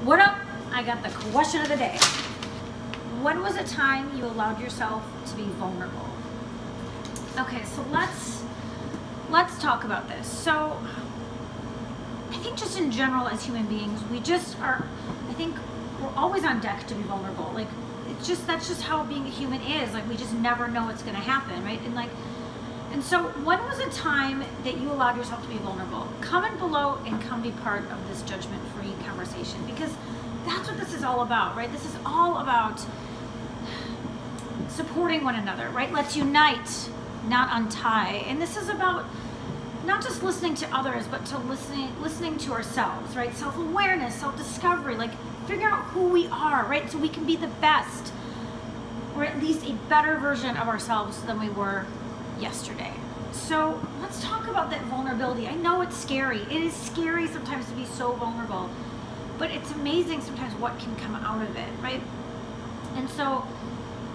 What up? I got the question of the day. When was a time you allowed yourself to be vulnerable? Okay, so let's talk about this. So I think just in general as human beings, we just are, I think we're always on deck to be vulnerable. Like it's just, that's just how being a human is. Like we just never know what's gonna happen, right? And so when was a time that you allowed yourself to be vulnerable? Comment below and come be part of this judgment-free conversation, because that's what this is all about, right? This is all about supporting one another, right? Let's unite, not untie. And this is about not just listening to others, but to listening to ourselves, right? Self-awareness, self-discovery, like figuring out who we are, right? So we can be the best, or at least a better version of ourselves than we were yesterday. So let's talk about that vulnerability. I know it's scary. It is scary sometimes to be so vulnerable, but it's amazing sometimes what can come out of it, right? And so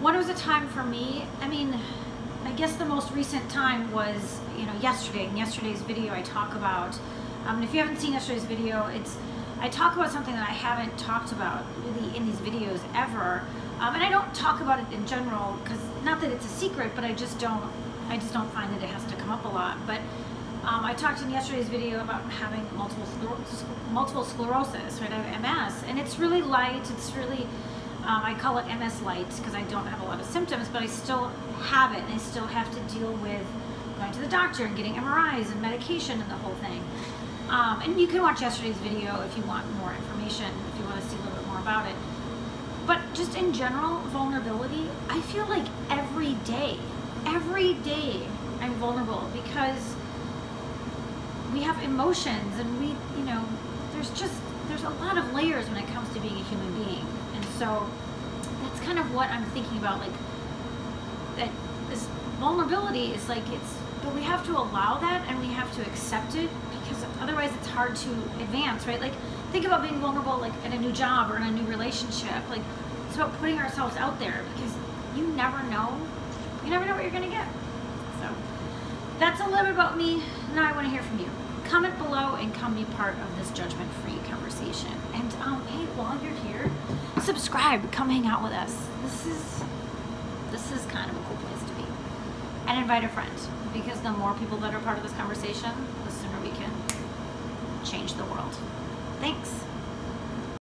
when was a time for me, I mean, I guess the most recent time was, yesterday. In yesterday's video, I talk about, and if you haven't seen yesterday's video, I talk about something that I haven't talked about really in these videos ever. And I don't talk about it in general, because not that it's a secret, but I just don't find that it has to come up a lot. But I talked in yesterday's video about having multiple sclerosis, right? I have MS, and it's really light. It's really, I call it MS light because I don't have a lot of symptoms, but I still have it, and I still have to deal with going to the doctor and getting MRIs and medication and the whole thing. And you can watch yesterday's video if you want more information, if you want to see a little bit more about it. But just in general, vulnerability, I feel like every day I'm vulnerable, because we have emotions, and there's a lot of layers when it comes to being a human being. And so that's kind of what I'm thinking about, like that this vulnerability is like, but we have to allow that, and we have to accept it, because otherwise it's hard to advance, right? Like think about being vulnerable, like in a new job or in a new relationship. Like it's about putting ourselves out there, because you never know what you're gonna get. So that's a little bit about me. Now I want to hear from you. Comment below and come be part of this judgment-free conversation. And hey, while you're here, subscribe. Come hang out with us. This is kind of a cool place to be. And invite a friend, because the more people that are part of this conversation, the sooner we can change the world. Thanks.